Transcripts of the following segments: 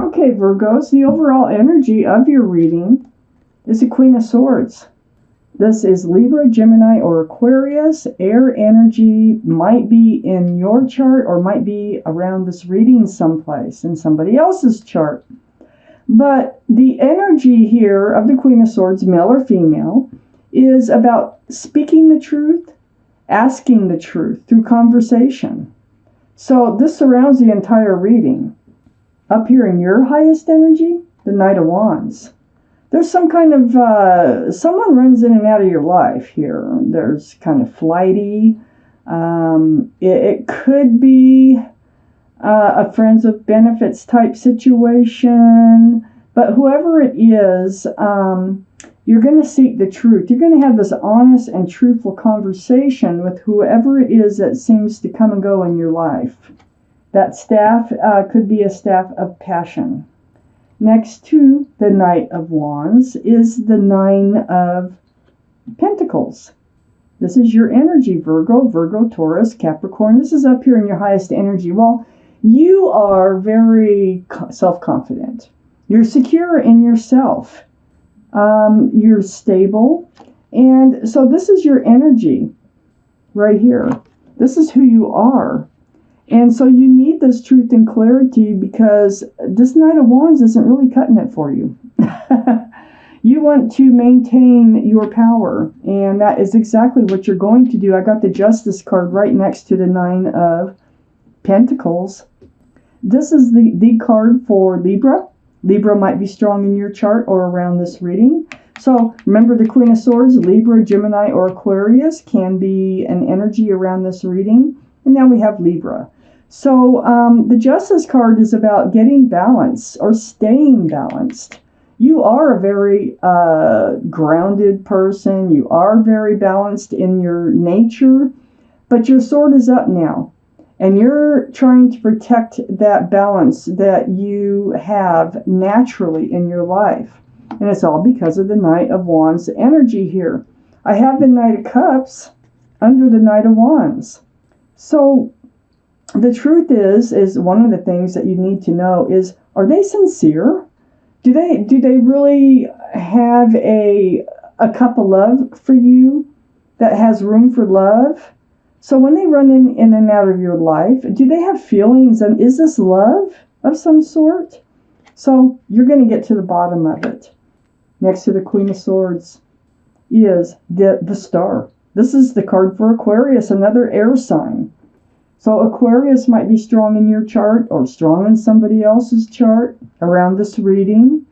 Okay, Virgos, the overall energy of your reading is the Queen of Swords. This is Libra, Gemini, or Aquarius. Air energy might be in your chart or might be around this reading someplace in somebody else's chart. But the energy here of the Queen of Swords, male or female, is about speaking the truth, asking the truth through conversation. So this surrounds the entire reading. Up here in your highest energy, the Knight of Wands. There's some kind of, someone runs in and out of your life here. There's kind of flighty. It could be a friends with benefits type situation. But whoever it is, you're going to seek the truth. You're going to have this honest and truthful conversation with whoever it is that seems to come and go in your life. That staff could be a staff of passion. Next to the Knight of Wands is the Nine of Pentacles. This is your energy, Virgo, Taurus, Capricorn. This is up here in your highest energy. Well, you are very self-confident. You're secure in yourself. You're stable. And so this is your energy right here. This is who you are. And so you need this truth and clarity because this Knight of Wands isn't really cutting it for you. You want to maintain your power, and that is exactly what you're going to do. I got the Justice card right next to the Nine of Pentacles. This is the card for Libra. Libra might be strong in your chart or around this reading. So remember the Queen of Swords, Libra, Gemini, or Aquarius can be an energy around this reading. And now we have Libra. So the Justice card is about getting balance or staying balanced. You are a very grounded person. You are very balanced in your nature, but your sword is up now. And you're trying to protect that balance that you have naturally in your life. And it's all because of the Knight of Wands energy here. I have the Knight of Cups under the Knight of Wands. So the truth is one of the things that you need to know is, are they sincere? Do they really have a cup of love for you that has room for love? So when they run in and out of your life, do they have feelings? And is this love of some sort? So you're going to get to the bottom of it. Next to the Queen of Swords is the Star. This is the card for Aquarius, another air sign. So Aquarius might be strong in your chart or strong in somebody else's chart around this reading.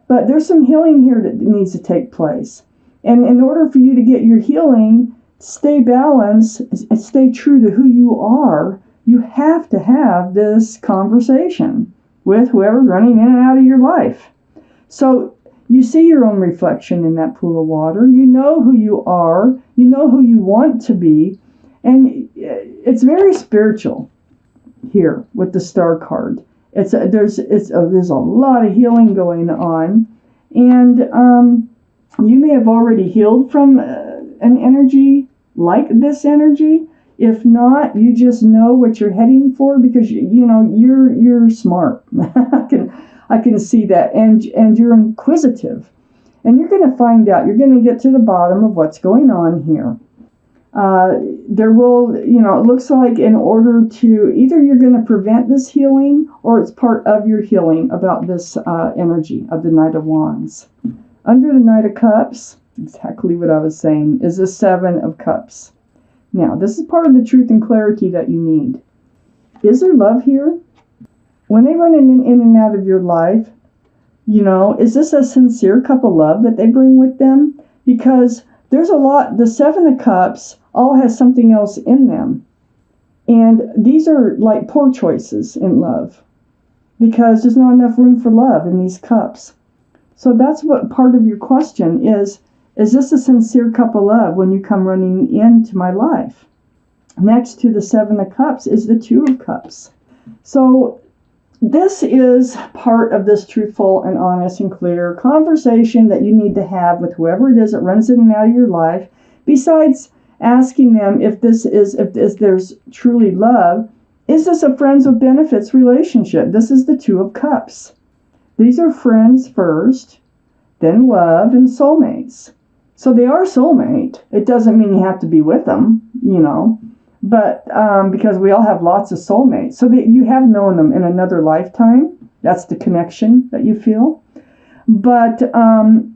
But there's some healing here that needs to take place. And in order for you to get your healing, stay balanced, and stay true to who you are, you have to have this conversation with whoever's running in and out of your life. So you see your own reflection in that pool of water. You know who you are. You know who you want to be. And it's very spiritual here with the Star card. There's a lot of healing going on, and you may have already healed from an energy like this energy. If not, you just know what you're heading for because you're smart. I can see that, and you're inquisitive, and you're going to find out. You're going to get to the bottom of what's going on here. There will, it looks like in order to, either you're going to prevent this healing or it's part of your healing about this energy of the Knight of Wands. Under the Knight of Cups, exactly what I was saying, is the Seven of Cups. Now, this is part of the truth and clarity that you need. Is there love here? When they run in and out of your life, is this a sincere cup of love that they bring with them? Because there's a lot, the Seven of Cups all has something else in them. And these are like poor choices in love because there's not enough room for love in these cups. So that's what part of your question is this a sincere cup of love when you come running into my life? Next to the Seven of Cups is the Two of Cups. So this is part of this truthful and honest and clear conversation that you need to have with whoever it is that runs in and out of your life. Besides asking them if there's truly love, is this a friends with benefits relationship? This is the Two of Cups. These are friends first, then love, and soulmates. So they are soulmate. It doesn't mean you have to be with them, but because we all have lots of soulmates. So that you have known them in another lifetime. That's the connection that you feel. But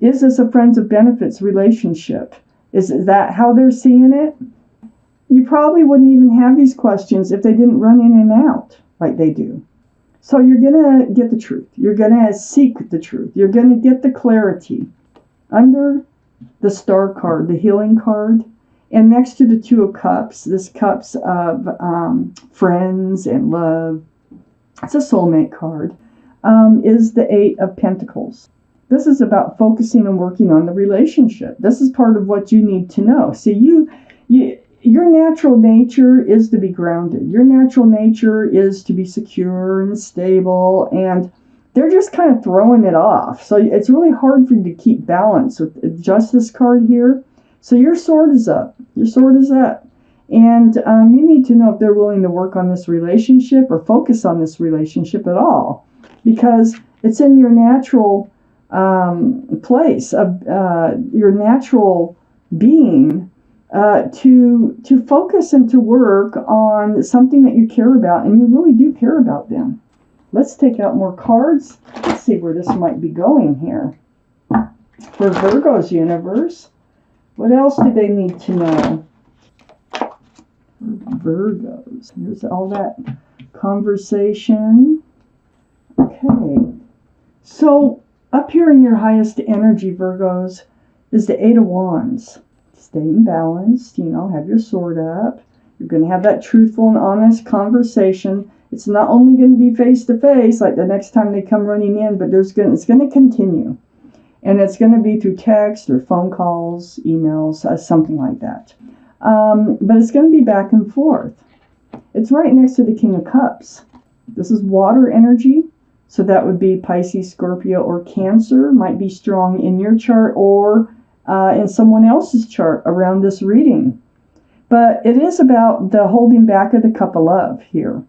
is this a friends of benefits relationship? Is that how they're seeing it? You probably wouldn't even have these questions if they didn't run in and out like they do. So you're going to get the truth. You're going to seek the truth. You're going to get the clarity. Under the star card, the healing card, and next to the Two of Cups, this cups of friends and love, it's a soulmate card, is the Eight of Pentacles. This is about focusing and working on the relationship. This is part of what you need to know. See, your natural nature is to be grounded. Your natural nature is to be secure and stable, and they're just kind of throwing it off. So it's really hard for you to keep balance with just this card here. So your sword is up. Your sword is up. And you need to know if they're willing to work on this relationship or focus on this relationship at all. Because it's in your natural place of your natural being to focus and to work on something that you care about, and you really do care about them. Let's take out more cards. Let's see where this might be going here. For Virgo's universe, what else do they need to know? Virgos. Here's all that conversation. Okay. So up here in your highest energy, Virgos, is the Eight of Wands. Staying balanced, have your sword up. You're going to have that truthful and honest conversation. It's not only going to be face to face, like the next time they come running in, but it's going to continue. And it's going to be through text or phone calls, emails, something like that. But it's going to be back and forth. It's right next to the King of Cups. This is water energy. So that would be Pisces, Scorpio, or Cancer. Might be strong in your chart or in someone else's chart around this reading. But it is about the holding back of the cup of love here.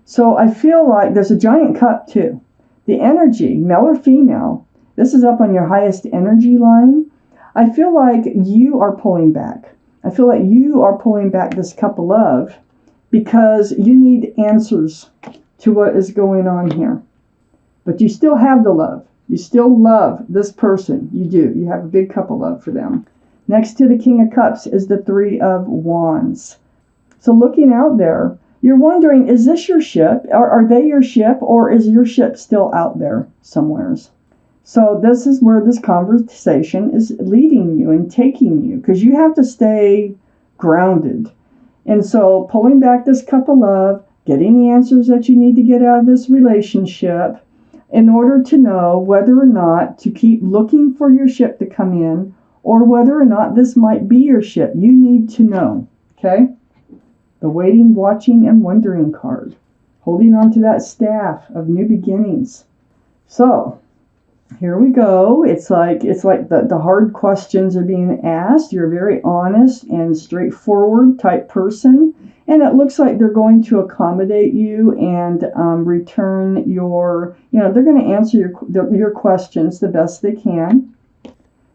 So I feel like there's a giant cup too. The energy, male or female, this is up on your highest energy line. I feel like you are pulling back. I feel like you are pulling back this cup of love because you need answers to what is going on here. But you still have the love. You still love this person. You do. You have a big cup of love for them. Next to the King of Cups is the Three of Wands. So looking out there, you're wondering, is this your ship? Are they your ship? Or is your ship still out there somewheres? So this is where this conversation is leading you and taking you, because you have to stay grounded. And so pulling back this cup of love, getting the answers that you need to get out of this relationship in order to know whether or not to keep looking for your ship to come in or whether or not this might be your ship. You need to know, okay? The waiting, watching, and wondering card. Holding on to that staff of new beginnings. So here we go. It's like the hard questions are being asked. You're a very honest and straightforward type person. And it looks like they're going to accommodate you and return your, they're going to answer your questions the best they can.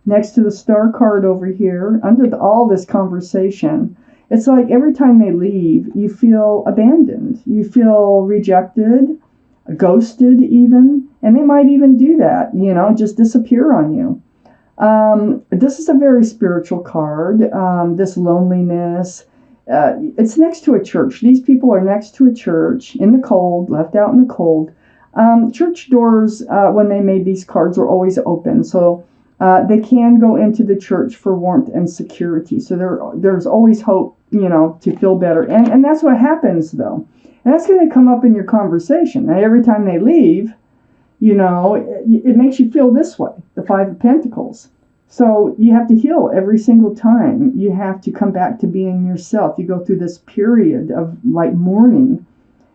Next to the star card over here, under all this conversation, it's like every time they leave, you feel abandoned. You feel rejected, ghosted even. And they might even do that, just disappear on you. This is a very spiritual card, this loneliness. It's next to a church. These people are next to a church in the cold, left out in the cold. Church doors, when they made these cards, were always open. So they can go into the church for warmth and security. So there's always hope, to feel better. And that's what happens, though. And that's going to come up in your conversation. Now, every time they leave, it makes you feel this way, the Five of Pentacles. So you have to heal every single time. You have to come back to being yourself. You go through this period of mourning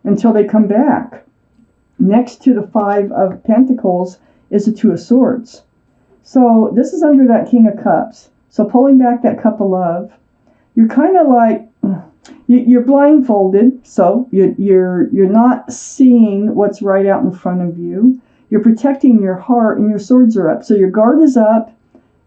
until they come back. Next to the Five of Pentacles is the Two of Swords. So this is under that King of Cups. So pulling back that cup of love, you're kind of like, you're blindfolded. So you're not seeing what's right out in front of you. You're protecting your heart, and your swords are up. So your guard is up,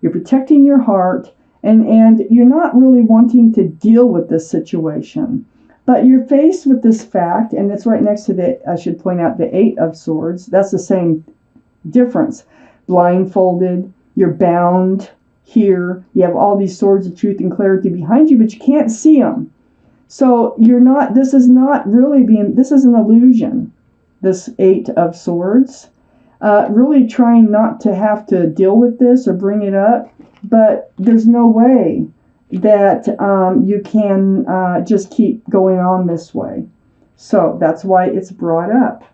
you're protecting your heart, and you're not really wanting to deal with this situation. But you're faced with this fact, and it's right next to I should point out, the Eight of Swords. That's the same difference. Blindfolded, you're bound here. You have all these swords of truth and clarity behind you, but you can't see them. So this is an illusion, this Eight of Swords. Really trying not to have to deal with this or bring it up, but there's no way that you can just keep going on this way. So that's why it's brought up.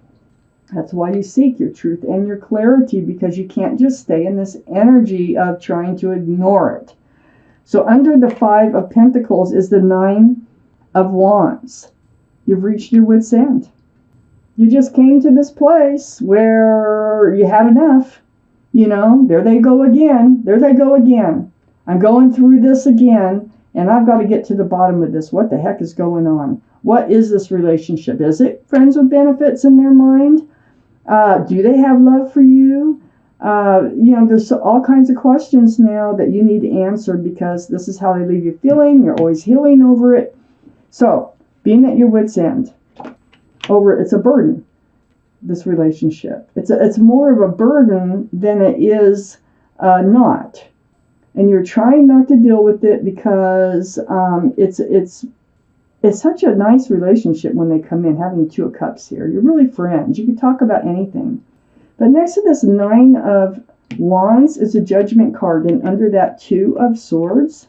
That's why you seek your truth and your clarity, because you can't just stay in this energy of trying to ignore it. So under the Five of Pentacles is the Nine of Wands. You've reached your wit's end. You just came to this place where you had enough. There they go again. There they go again. I'm going through this again, and I've got to get to the bottom of this. What the heck is going on? What is this relationship? Is it friends with benefits in their mind? Do they have love for you? There's all kinds of questions now that you need answered, because this is how they leave you feeling. You're always healing over it. So, being at your wit's end, it's a burden, this relationship. It's more of a burden than it is not. And you're trying not to deal with it because it's such a nice relationship when they come in, having the Two of Cups here. You're really friends. You can talk about anything. But next to this Nine of Wands is a Judgment card, and under that Two of Swords,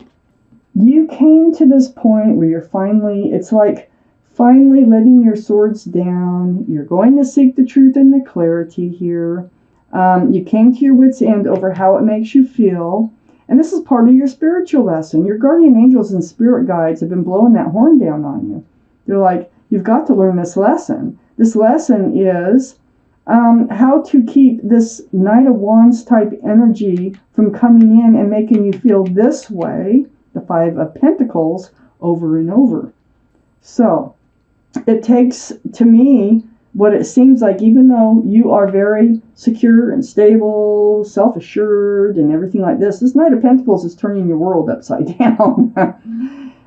you came to this point where it's like finally letting your swords down. You're going to seek the truth and the clarity here. You came to your wit's end over how it makes you feel. And this is part of your spiritual lesson. Your guardian angels and spirit guides have been blowing that horn down on you. They're like, you've got to learn this lesson. This lesson is how to keep this Knight of Wands type energy from coming in and making you feel this way, the Five of Pentacles, over and over. So it takes, to me, what it seems like, even though you are very secure and stable, self-assured, and everything like this Knight of Pentacles is turning your world upside down.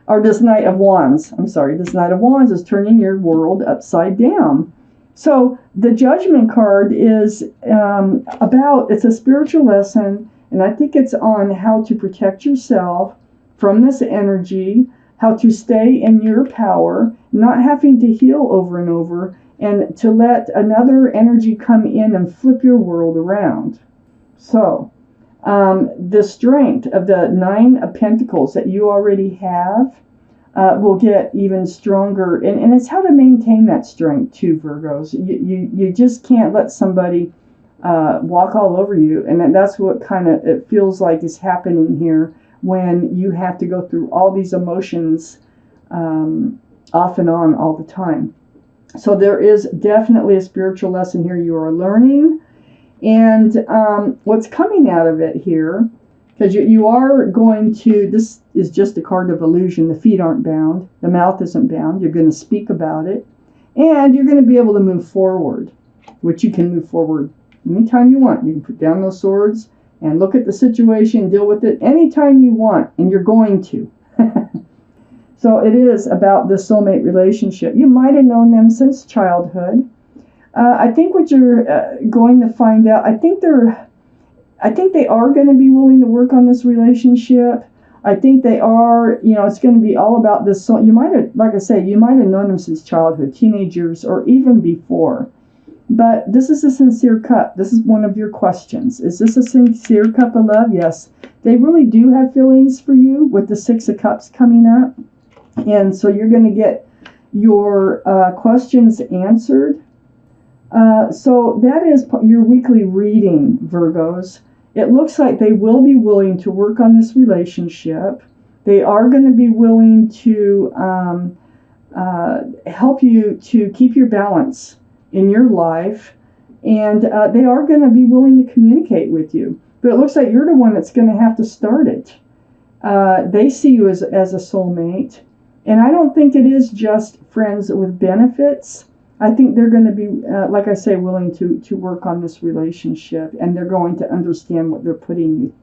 Or this Knight of Wands is turning your world upside down. So the Judgment card is it's a spiritual lesson, and I think it's on how to protect yourself from this energy, how to stay in your power, not having to heal over and over, and to let another energy come in and flip your world around. So, the strength of the Nine of Pentacles that you already have will get even stronger. And it's how to maintain that strength too, Virgos. You just can't let somebody walk all over you. And that's what it feels like is happening here when you have to go through all these emotions off and on all the time. So there is definitely a spiritual lesson here you are learning. And what's coming out of it here, because you are going to, this is just a card of illusion. The feet aren't bound. The mouth isn't bound. You're going to speak about it. And you're going to be able to move forward, which you can move forward anytime you want. You can put down those swords and look at the situation, deal with it anytime you want, and you're going to. So it is about the soulmate relationship. You might have known them since childhood. I think what you're going to find out, I think they are going to be willing to work on this relationship. I think they are, it's going to be all about this. So you might have, like I say, you might have known them since childhood, teenagers, or even before. But this is a sincere cup. This is one of your questions. Is this a sincere cup of love? Yes. They really do have feelings for you with the Six of Cups coming up. And so you're going to get your questions answered. So that is your weekly reading, Virgos. It looks like they will be willing to work on this relationship. They are going to be willing to help you to keep your balance in your life. And they are going to be willing to communicate with you. But it looks like you're the one that's going to have to start it. They see you as a soulmate. And I don't think it is just friends with benefits. I think they're going to be, like I say, willing to work on this relationship, and they're going to understand what they're putting you